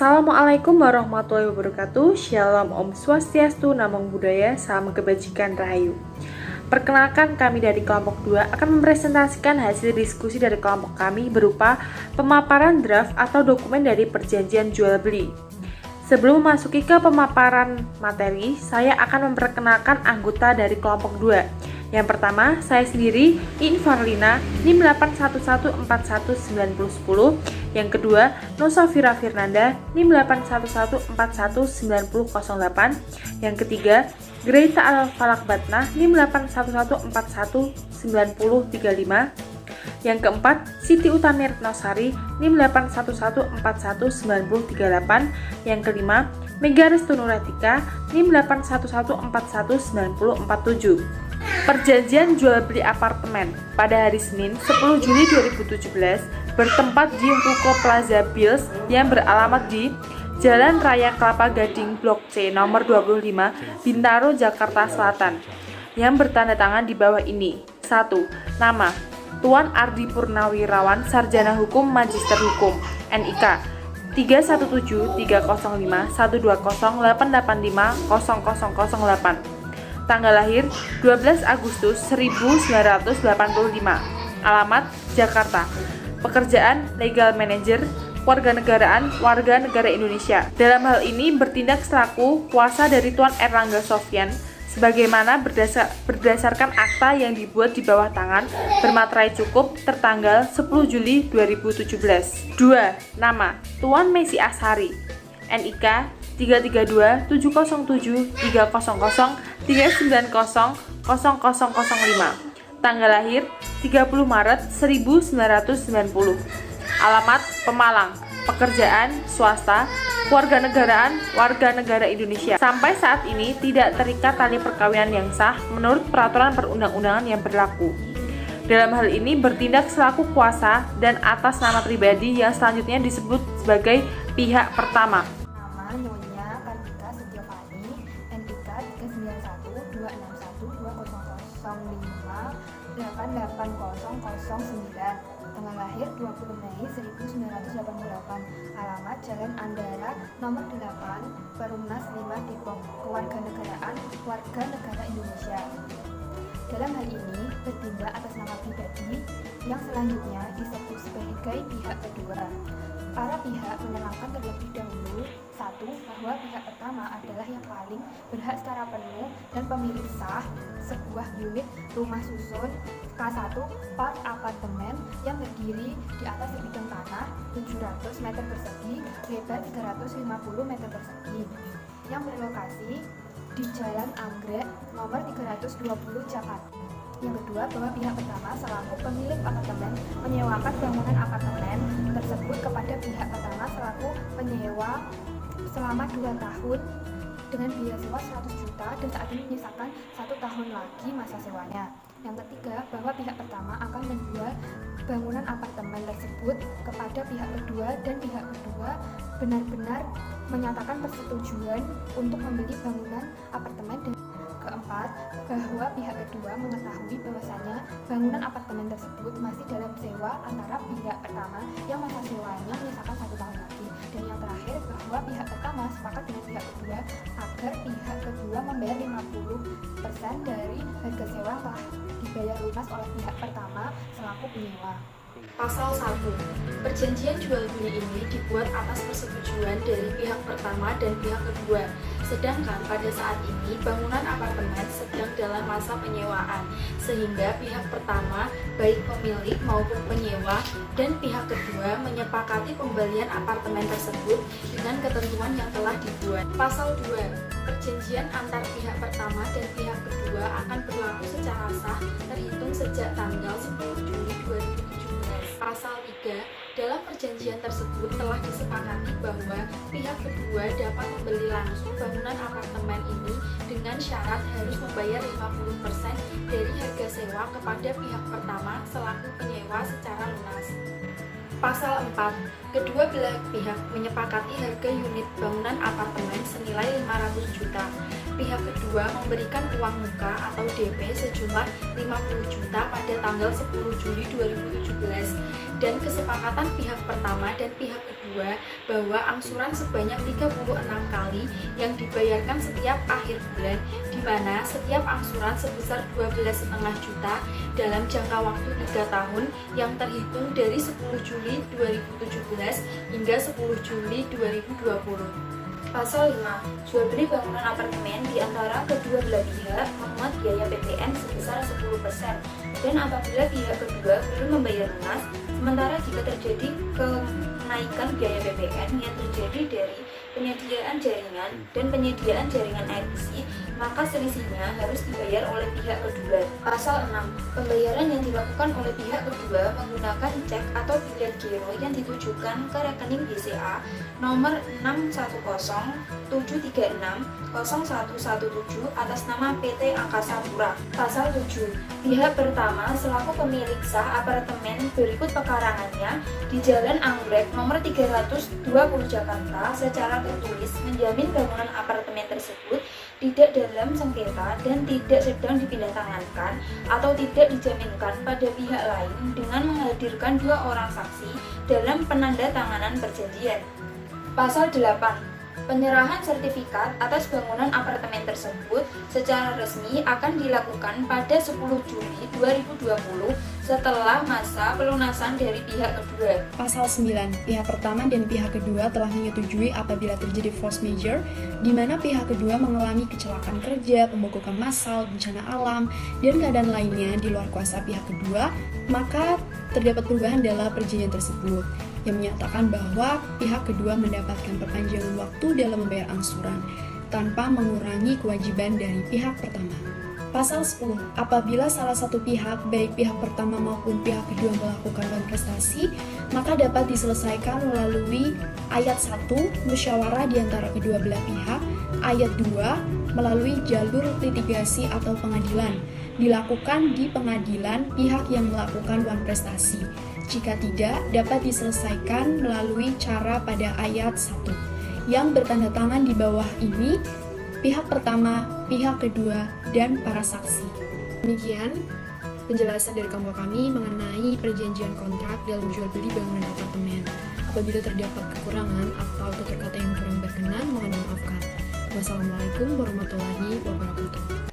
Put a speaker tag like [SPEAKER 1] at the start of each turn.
[SPEAKER 1] Assalamualaikum warahmatullahi wabarakatuh. Shalom Om Swastiastu, Namo Buddhaya, Salam Kebajikan Rahayu. Perkenalkan, kami dari kelompok 2 akan mempresentasikan hasil diskusi dari kelompok kami berupa pemaparan draft atau dokumen dari perjanjian jual beli. Sebelum memasuki ke pemaparan materi, saya akan memperkenalkan anggota dari kelompok 2. Yang pertama, saya sendiri, Iin Farlina, NIM 811419010. Yang kedua, Nosafira Firnanda, NIM 811419008. Yang ketiga, Greta Al-Falak Batna, NIM 811419035. Yang keempat, Siti Utami Retnosari, NIM 811419038. Yang kelima, Mega Restu Nuratika, NIM 811419047. Perjanjian jual beli apartemen pada hari Senin 10 Juli 2017 bertempat di Ruko Plaza Bills yang beralamat di Jalan Raya Kelapa Gading Blok C nomor 25 Bintaro, Jakarta Selatan, yang bertanda tangan di bawah ini. 1. Nama: Tuan Ardi Purnawirawan, Sarjana Hukum, Magister Hukum, NIK 3173120885008. Tanggal lahir 12 Agustus 1985. Alamat Jakarta. Pekerjaan legal manager. Warganegaraan warga negara Indonesia. Dalam hal ini bertindak selaku kuasa dari Tuan Erlangga Sofyan sebagaimana berdasarkan akta yang dibuat di bawah tangan bermaterai cukup tertanggal 10 Juli 2017. 2. Nama: Tuan Messi Ashari, NIK 332-707-300-390-00005. Tanggal lahir 30 Maret 1990. Alamat Pemalang. Pekerjaan swasta. Kewarganegaraan warga negara Indonesia. Sampai saat ini tidak terikat tali perkawinan yang sah menurut peraturan perundang-undangan yang berlaku. Dalam hal ini bertindak selaku kuasa dan atas nama pribadi yang selanjutnya disebut sebagai pihak pertama.
[SPEAKER 2] Nyonya Kartika Setiavani, NIK 391-261-2005-88009. Tanggal lahir 20 Mei 1988. Alamat Jalan Andara nomor 8, Perumnas 5 Depok. Kewarganegaraan warga negara Indonesia. Dalam hal ini bertindak atas nama pribadi yang selanjutnya disebut sebagai pihak kedua. Para pihak menerangkan terlebih dahulu: 1. Bahwa pihak pertama adalah yang paling berhak secara penuh dan pemilik sah sebuah unit rumah susun K1 part apartemen yang berdiri di atas sebidang tanah 700 meter persegi, lebar 350 meter persegi, yang berlokasi di Jalan Anggrek nomor 320 Jakarta. Yang kedua, bahwa pihak pertama selaku pemilik apartemen menyewakan bangunan apartemen tersebut kepada pihak pertama selaku penyewa selama 2 tahun dengan biaya sewa 100 juta dan saat ini menyisakan 1 tahun lagi masa sewanya. Yang ketiga, bahwa pihak pertama akan menjual bangunan apartemen tersebut kepada pihak kedua dan pihak kedua benar-benar menyatakan persetujuan untuk membeli bangunan apartemen. Dan keempat, bahwa pihak kedua mengetahui bahwasanya bangunan apartemen tersebut masih dalam sewa antara pihak pertama yang masa sewanya menyisakan 1 tahun lagi. Dan yang terakhir, bahwa pihak pertama sepakat dengan pihak kedua agar pihak kedua membayar 50% dari harga sewa yang telah dibayar lunas oleh pihak pertama selaku penyewa.
[SPEAKER 3] Pasal 1. Perjanjian jual beli ini dibuat atas persetujuan dari pihak pertama dan pihak kedua. Sedangkan pada saat ini bangunan apartemen sedang dalam masa penyewaan, sehingga pihak pertama, baik pemilik maupun penyewa, dan pihak kedua menyepakati pembelian apartemen tersebut dengan ketentuan yang telah dibuat. Pasal 2. Perjanjian antar pihak pertama dan pihak kedua akan berlaku secara sah terhitung sejak tanggal 10 Juli 2017. Pasal 3. Dalam perjanjian tersebut telah disepakati bahwa pihak kedua dapat membeli langsung bangunan apartemen ini dengan syarat harus membayar 50% dari harga sewa kepada pihak pertama selaku penyewa secara lunas. Pasal 4. Kedua belah pihak menyepakati harga unit bangunan apartemen senilai 500 juta. Pihak kedua memberikan uang muka atau DP sejumlah 50 juta pada tanggal 10 Juli 2017 dan kesepakatan pihak pertama dan pihak kedua kedua bahwa angsuran sebanyak 36 kali yang dibayarkan setiap akhir bulan, di mana setiap angsuran sebesar 12,5 juta dalam jangka waktu 3 tahun yang terhitung dari 10 Juli 2017 hingga 10 Juli 2020.
[SPEAKER 4] Pasal 5. Jual beli bangunan apartemen di antara kedua belah pihak memuat biaya PPN sebesar 10% dan apabila pihak kedua belum membayar lunas, sementara jika terjadi kenaikan biaya PPN yang terjadi dari penyediaan jaringan dan penyediaan jaringan air bersih, maka selisihnya harus dibayar oleh pihak kedua. Pasal 6. Pembayaran yang dilakukan oleh pihak kedua menggunakan cek atau bilet giro yang ditujukan ke rekening BCA nomor 610-736-0117 atas nama PT Angkasa Pura. Pasal 7. Pihak pertama selaku pemilik sah apartemen berikut pekarangannya di Jalan Anggrek nomor 320 Jakarta secara tertulis menjamin bangunan apartemen tersebut tidak dalam sengketa dan tidak sedang dipindahtangankan atau tidak dijaminkan pada pihak lain dengan menghadirkan 2 orang saksi dalam penandatanganan perjanjian. Pasal 8. Penyerahan sertifikat atas bangunan apartemen tersebut secara resmi akan dilakukan pada 10 Juli 2020 setelah masa pelunasan dari pihak kedua.
[SPEAKER 5] Pasal 9. Pihak pertama dan pihak kedua telah menyetujui apabila terjadi force majeure, di mana pihak kedua mengalami kecelakaan kerja, pembogokan massal, bencana alam, dan keadaan lainnya di luar kuasa pihak kedua, maka terdapat perubahan dalam perjanjian tersebut yang menyatakan bahwa pihak kedua mendapatkan perpanjangan waktu dalam membayar angsuran tanpa mengurangi kewajiban dari pihak pertama. Pasal 10. Apabila salah satu pihak, baik pihak pertama maupun pihak kedua melakukan prestasi, maka dapat diselesaikan melalui ayat 1, musyawarah di antara kedua belah pihak, ayat 2, melalui jalur litigasi atau pengadilan, dilakukan di pengadilan pihak yang melakukan prestasi. Jika tidak, dapat diselesaikan melalui cara pada ayat 1 yang bertanda tangan di bawah ini pihak pertama, pihak kedua, dan para saksi. Demikian penjelasan dari kelompok kami mengenai perjanjian kontrak dalam jual beli bangunan apartemen. Apabila terdapat kekurangan atau tutur kata yang kurang berkenan, mohon dimaafkan. Wassalamualaikum warahmatullahi wabarakatuh.